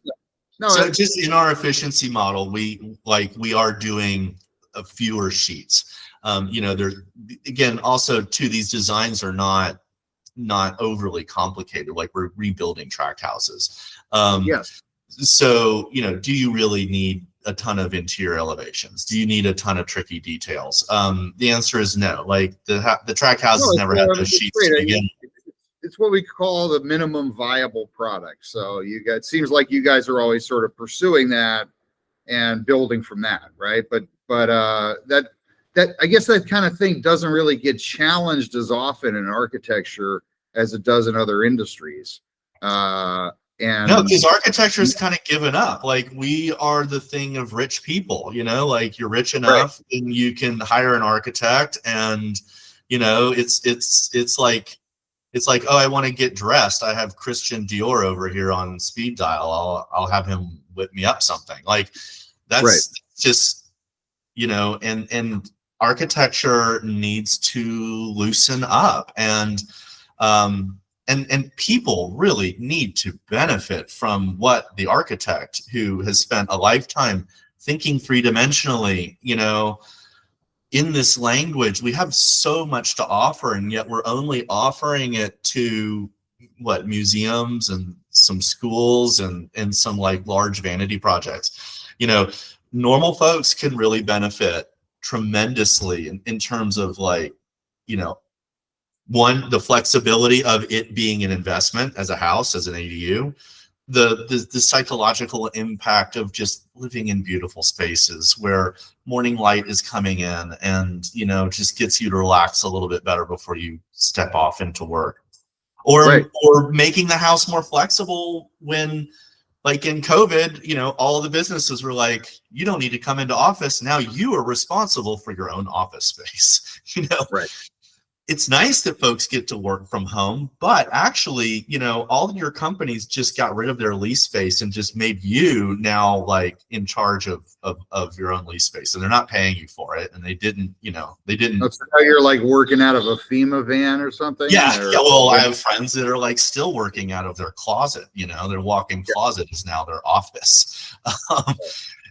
No, so just in our efficiency model, we are doing fewer sheets. There's, again, also too, these designs are not overly complicated. Like, we're rebuilding tract houses. Yes. So, you know, do you really need a ton of interior elevations? Do you need a ton of tricky details? The answer is no. Like the track houses never had those sheets to begin. It's what we call the minimum viable product. So it seems like you guys are always sort of pursuing that and building from that, right? But that I guess that kind of thing doesn't really get challenged as often in architecture as it does in other industries. And no, because architecture is kind of given up. Like, we are the thing of rich people, you know, like you're rich enough and you can hire an architect, and you know, it's like, oh, I want to get dressed. I have Christian Dior over here on speed dial. I'll have him whip me up something. Like, that's just, you know, and architecture needs to loosen up, and people really need to benefit from what the architect who has spent a lifetime thinking three-dimensionally, you know, in this language. We have so much to offer, and yet we're only offering it to what, museums and some schools and some like large vanity projects. You know, normal folks can really benefit tremendously in terms of, like, you know, one, the flexibility of it being an investment as a house, as an ADU, the psychological impact of just living in beautiful spaces where morning light is coming in and, you know, just gets you to relax a little bit better before you step off into work, or making the house more flexible when, like in COVID, you know, all the businesses were like, you don't need to come into office. Now you are responsible for your own office space, you know? It's nice that folks get to work from home, but actually, you know, all of your companies just got rid of their lease space and just made you now like in charge of your own lease space, and they're not paying you for it. And they didn't, you know, That's how you're like working out of a FEMA van or something. Yeah. Well, I have friends that are like still working out of their closet. You know, their walk-in closet is now their office.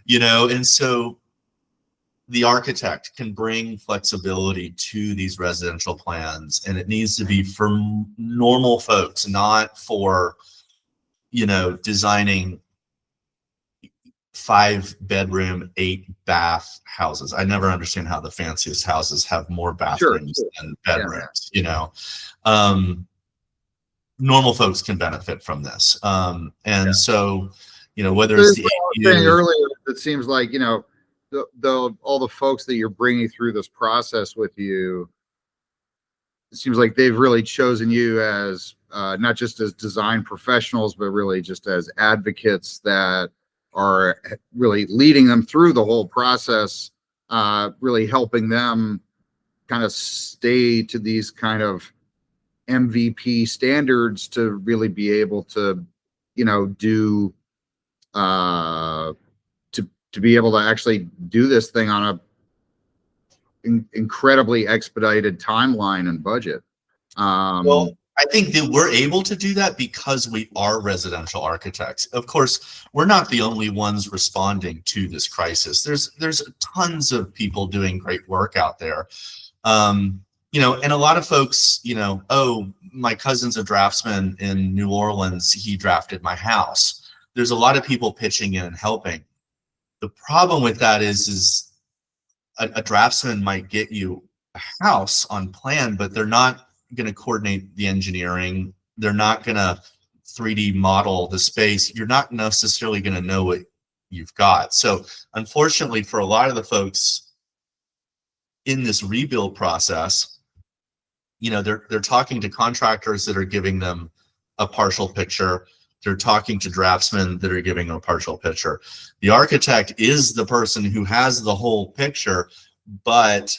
You know, and so the architect can bring flexibility to these residential plans, and it needs to be for normal folks, not for, you know, designing 5-bedroom, 8-bath houses. I never understand how the fanciest houses have more bathrooms than bedrooms. You know, normal folks can benefit from this, so, you know, whether it's the saying earlier, it seems like, you know, all the folks that you're bringing through this process with you, it seems like they've really chosen you as not just as design professionals, but really just as advocates that are really leading them through the whole process, really helping them kind of stay to these kind of MVP standards to really be able to, you know, do to be able to actually do this thing on a incredibly expedited timeline and budget. Well, I think that we're able to do that because we are residential architects. Of course, we're not the only ones responding to this crisis. There's tons of people doing great work out there. You know, and a lot of folks, you know, oh, my cousin's a draftsman in New Orleans, he drafted my house. There's a lot of people pitching in and helping. The problem with that is a draftsman might get you a house on plan, but they're not going to coordinate the engineering. They're not going to 3D model the space. You're not necessarily going to know what you've got. So unfortunately, for a lot of the folks in this rebuild process, you know, they're talking to contractors that are giving them a partial picture. They're talking to draftsmen that are giving a partial picture. The architect is the person who has the whole picture, but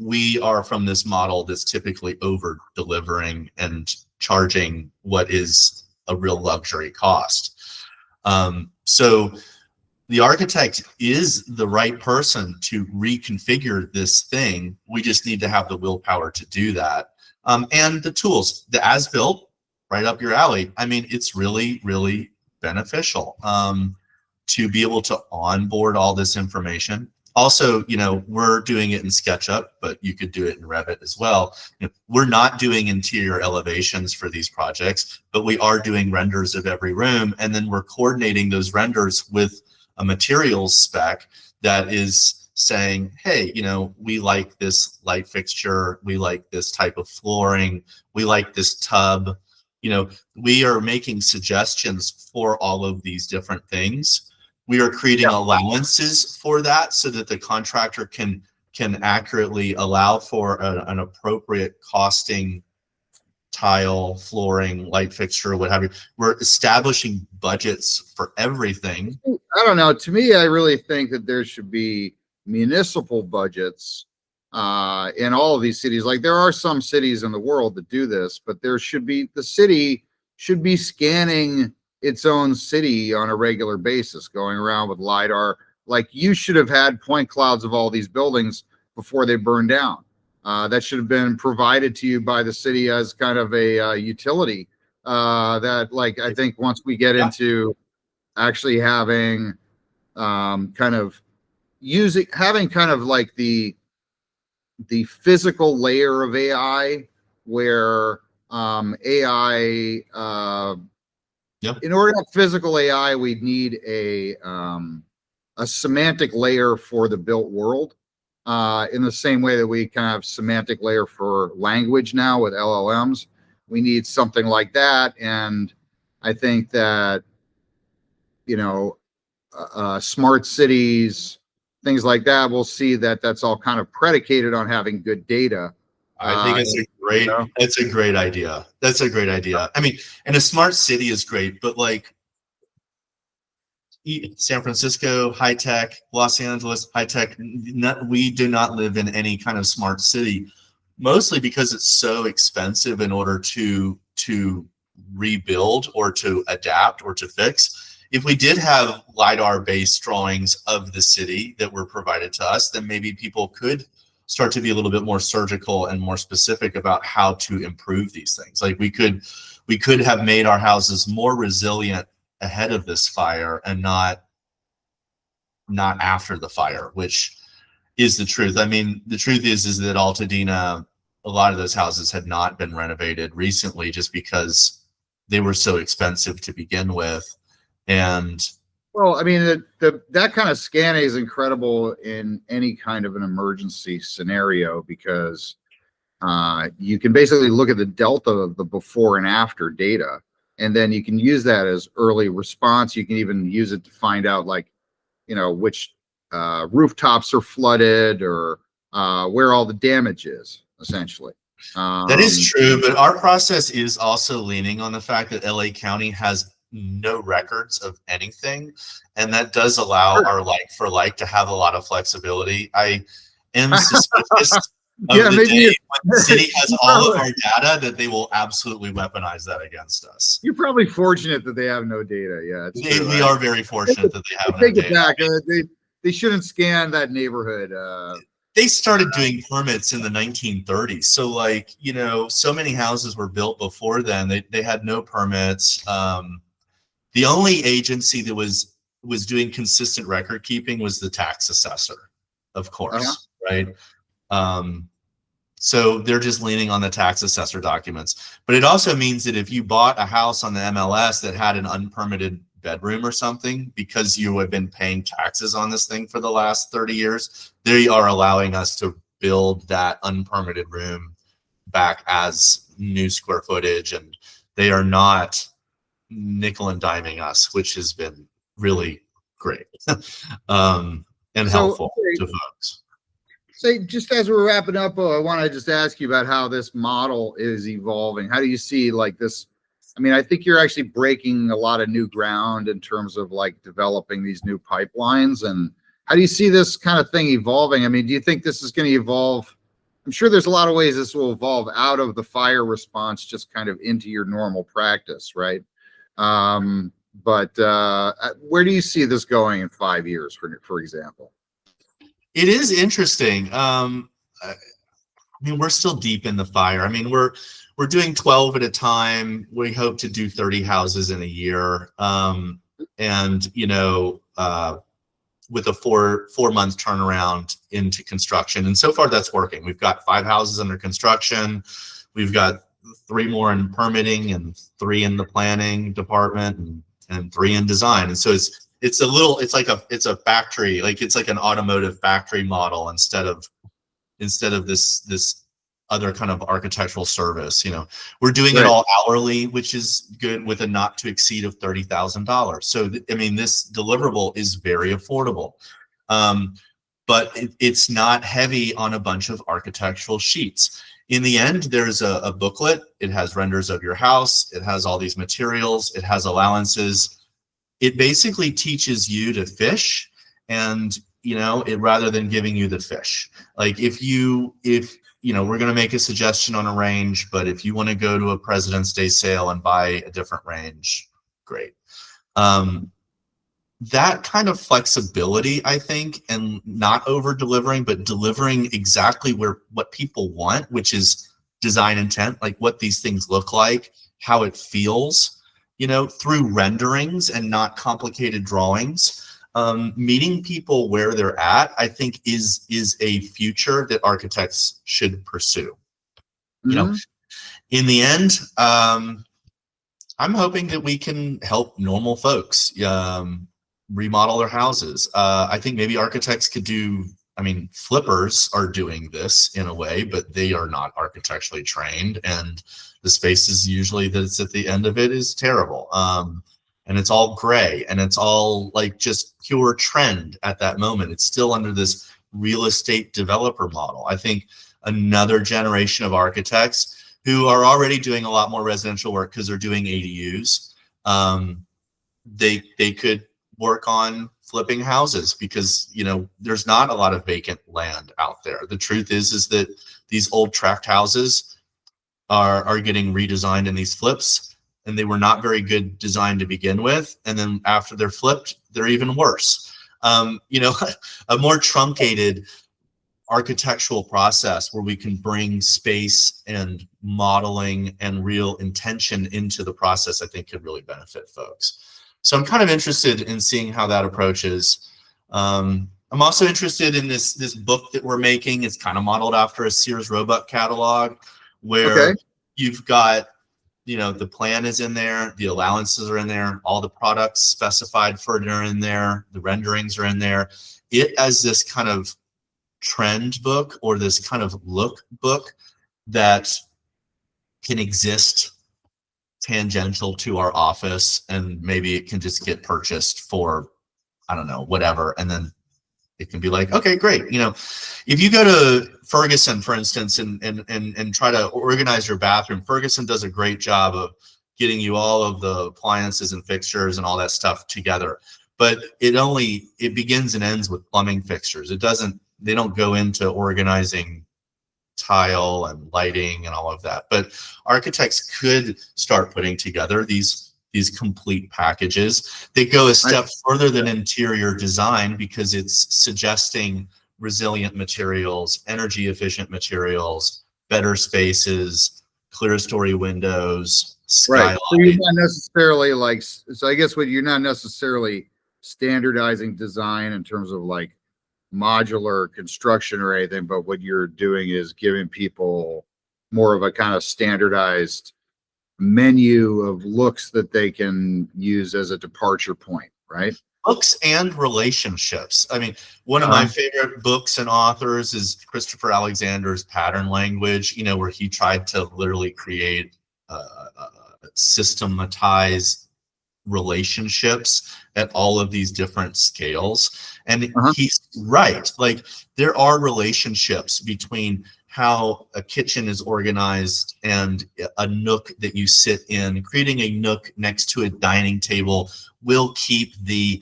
we are from this model that's typically over delivering and charging what is a real luxury cost. So the architect is the right person to reconfigure this thing. We just need to have the willpower to do that. And the tools, the as-built, right up your alley. I mean, it's really, really beneficial to be able to onboard all this information. Also, we're doing it in SketchUp, but you could do it in Revit as well. We're not doing interior elevations for these projects, but we are doing renders of every room, and then we're coordinating those renders with a materials spec that is saying, hey, we like this light fixture, we like this type of flooring, we like this tub. We are making suggestions for all of these different things. We are creating allowances for that so that the contractor can accurately allow for an appropriate costing tile, flooring, light fixture, what have you. We're establishing budgets for everything. I don't know. To me, I really think that there should be municipal budgets in all of these cities. Like, there are some cities in the world that do this, but the city should be scanning its own city on a regular basis, going around with LiDAR. Like, you should have had point clouds of all these buildings before they burn down. That should have been provided to you by the city as kind of a utility. That, like, I think once we get into actually having having kind of like the physical layer of AI, where AI in order to have physical AI, we'd need a semantic layer for the built world, in the same way that we kind of have semantic layer for language now with LLMs. We need something like that, and I think that smart cities, things like that, we'll see that that's all kind of predicated on having good data. I think it's a great idea. That's a great idea. I mean, and a smart city is great, but like San Francisco, high tech, Los Angeles, high tech, we do not live in any kind of smart city, mostly because it's so expensive in order to rebuild or to adapt or to fix. If we did have LiDAR based drawings of the city that were provided to us, then maybe people could start to be a little bit more surgical and more specific about how to improve these things. Like, we could have made our houses more resilient ahead of this fire and not after the fire, which is the truth. I mean, the truth is that Altadena, a lot of those houses had not been renovated recently just because they were so expensive to begin with. And well, I mean, that kind of scanning is incredible in any kind of an emergency scenario, because you can basically look at the delta of the before and after data, and then you can use that as early response. You can even use it to find out, like, which rooftops are flooded, or where all the damage is, essentially. That is true, but our process is also leaning on the fact that LA County has no records of anything, and that does allow our like for like to have a lot of flexibility. I am suspicious of the day when the city has all of our data that they will absolutely weaponize that against us. You're probably fortunate that they have no data. Yeah, we are very fortunate that they have no data. Take it back. They shouldn't scan that neighborhood. They started doing permits in the 1930s, so like, so many houses were built before then. They had no permits. The only agency that was doing consistent record keeping was the tax assessor, of course, right? So they're just leaning on the tax assessor documents. But it also means that if you bought a house on the MLS that had an unpermitted bedroom or something, because you have been paying taxes on this thing for the last 30 years, they are allowing us to build that unpermitted room back as new square footage, and they are not nickel and diming us, which has been really great and helpful to folks. So just as we're wrapping up, I want to just ask you about how this model is evolving. How do you see like this? I mean, I think you're actually breaking a lot of new ground in terms of like developing these new pipelines. And how do you see this kind of thing evolving? I mean, do you think this is going to evolve? I'm sure there's a lot of ways this will evolve out of the fire response, just kind of into your normal practice, right? But where do you see this going in 5 years, for example? It is interesting. I mean, we're still deep in the fire. I mean, we're doing 12 at a time. We hope to do 30 houses in a year. And with a four-month turnaround into construction. And so far that's working. We've got 5 houses under construction. We've got 3 more in permitting and 3 in the planning department and 3 in design. And so it's a factory, like it's like an automotive factory model instead of this other kind of architectural service. You know, we're doing it all hourly, which is good, with a not to exceed of $30,000. So I mean, this deliverable is very affordable, but it's not heavy on a bunch of architectural sheets. In the end, there's a booklet. It has renders of your house. It has all these materials. It has allowances. It basically teaches you to fish, and you know, rather than giving you the fish. Like if you know, we're going to make a suggestion on a range, but if you want to go to a President's Day sale and buy a different range, great. That kind of flexibility, I think, and not over delivering, but delivering exactly what people want, which is design intent, like what these things look like, how it feels, you know, through renderings and not complicated drawings. Meeting people where they're at, I think, is a future that architects should pursue. You know, in the end, I'm hoping that we can help normal folks remodel their houses. I think maybe architects could do, I mean, flippers are doing this in a way, but they are not architecturally trained, and the spaces usually that's at the end of it is terrible. And it's all gray, and it's all like just pure trend at that moment. It's still under this real estate developer model. I think another generation of architects who are already doing a lot more residential work because they're doing ADUs, they could work on flipping houses, because you know, there's not a lot of vacant land out there. The truth is that these old tract houses are getting redesigned in these flips, and they were not very good design to begin with, and then after they're flipped, they're even worse. You know, a more truncated architectural process where we can bring space and modeling and real intention into the process, I think could really benefit folks. So I'm kind of interested in seeing how that approaches. I'm also interested in this book that we're making. It's kind of modeled after a Sears Roebuck catalog, where you've got, you know, the plan is in there, the allowances are in there, all the products specified for it are in there, the renderings are in there. It as this kind of trend book, or this kind of look book that can exist tangential to our office, and maybe it can just get purchased for, I don't know, whatever, and then it can be like, okay, great. You know, if you go to Ferguson, for instance, and try to organize your bathroom, Ferguson does a great job of getting you all of the appliances and fixtures and all that stuff together. But it begins and ends with plumbing fixtures. They don't go into organizing tile and lighting and all of that. But architects could start putting together these complete packages. They go a step further than interior design, because it's suggesting resilient materials, energy efficient materials, better spaces, clear story windows, skylight. So you're not necessarily like, so I guess what you're not necessarily standardizing design in terms of like modular construction or anything, but what you're doing is giving people more of a kind of standardized menu of looks that they can use as a departure point, right? Books and relationships. I mean, one of my favorite books and authors is Christopher Alexander's Pattern Language, you know, where he tried to literally create systematized relationships at all of these different scales. And he's right. Like, there are relationships between how a kitchen is organized and a nook that you sit in. Creating a nook next to a dining table will keep the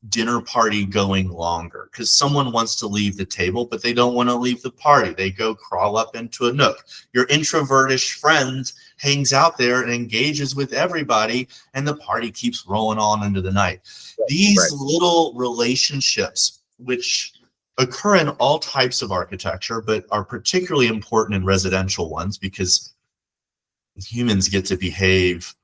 dinner party going longer, because someone wants to leave the table, but they don't want to leave the party. They go crawl up into a nook. Your introvertish friend hangs out there and engages with everybody, and the party keeps rolling on into the night. These little relationships, which occur in all types of architecture, but are particularly important in residential ones, because humans get to behave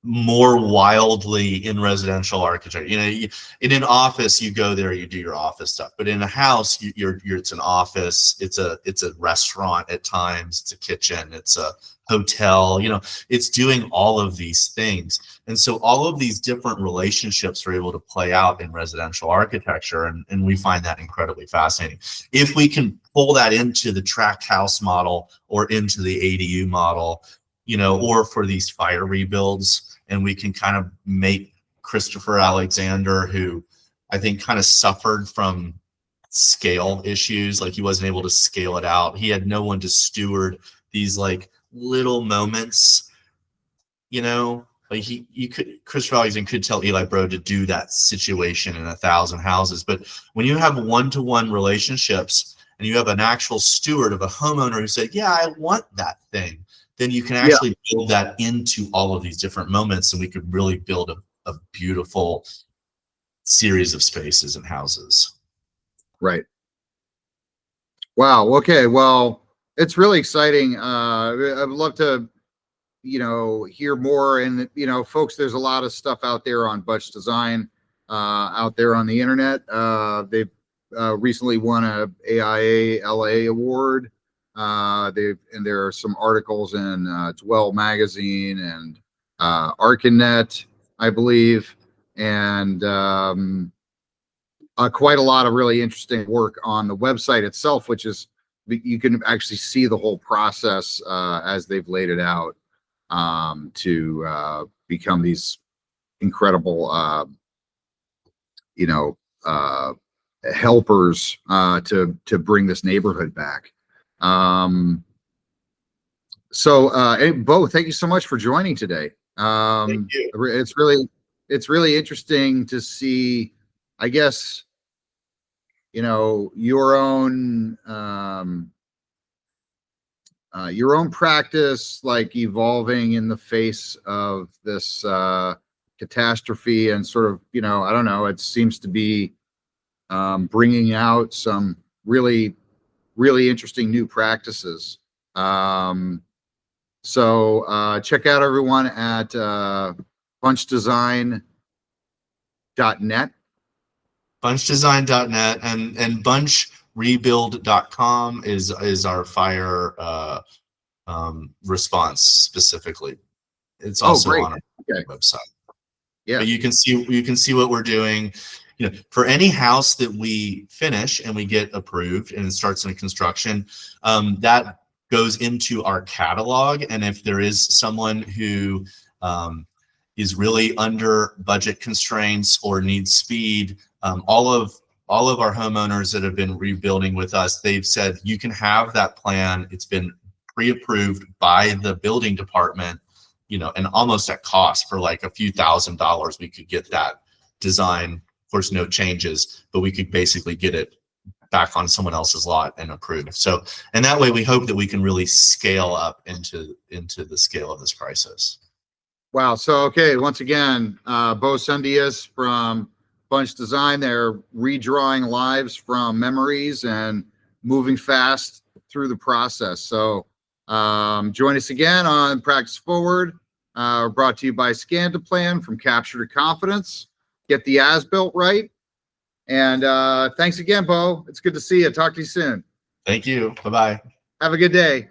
more wildly in residential architecture. You know, in an office, you go there, you do your office stuff. But in a house, it's an office, it's a restaurant at times, it's a kitchen, it's a hotel. You know, it's doing all of these things, and so all of these different relationships are able to play out in residential architecture, and we find that incredibly fascinating. If we can pull that into the tract house model or into the ADU model, you know, or for these fire rebuilds, and we can kind of make Christopher Alexander, who I think kind of suffered from scale issues, like he wasn't able to scale it out. He had no one to steward these like little moments, you know, like Christopher Alexander could tell Eli Bro to do that situation in 1,000 houses. But when you have one-to-one relationships and you have an actual steward of a homeowner who said, yeah, I want that thing, then you can actually build that into all of these different moments, and we could really build a beautiful series of spaces and houses. Right. Wow. Okay. Well, it's really exciting. I'd love to, you know, hear more. And, you know, folks, there's a lot of stuff out there on Bunch Design, out there on the internet. They've recently won a AIA LA award. And there are some articles in Dwell magazine and Arcanet, I believe, and quite a lot of really interesting work on the website itself, which is, you can actually see the whole process as they've laid it out to become these incredible, you know, helpers to bring this neighborhood back. Hey, Bo, thank you so much for joining today. Thank you. It's really interesting to see, I guess, you know, your own practice, like evolving in the face of this catastrophe, and sort of, you know, I don't know, it seems to be bringing out some really interesting new practices. Check out everyone at bunchdesign.net. Bunchdesign.net and bunchrebuild.com is our fire response specifically. It's also on our website. Yeah. But you can see what we're doing. You know, for any house that we finish and we get approved and it starts in construction, that goes into our catalog. And if there is someone who is really under budget constraints or needs speed, all of our homeowners that have been rebuilding with us, they've said you can have that plan. It's been pre-approved by the building department, you know, and almost at cost. For like a few $1,000s, we could get that design. Of course, no changes, but we could basically get it back on someone else's lot and approved. So, and that way we hope that we can really scale up into the scale of this crisis. Wow. So, okay, once again, Bo Sundius from Bunch Design, they're redrawing lives from memories and moving fast through the process. So join us again on Practice Forward, brought to you by Scantaplan, from Capture to Confidence. Get the as-built right. And thanks again, Bo. It's good to see you. Talk to you soon. Thank you. Bye-bye. Have a good day.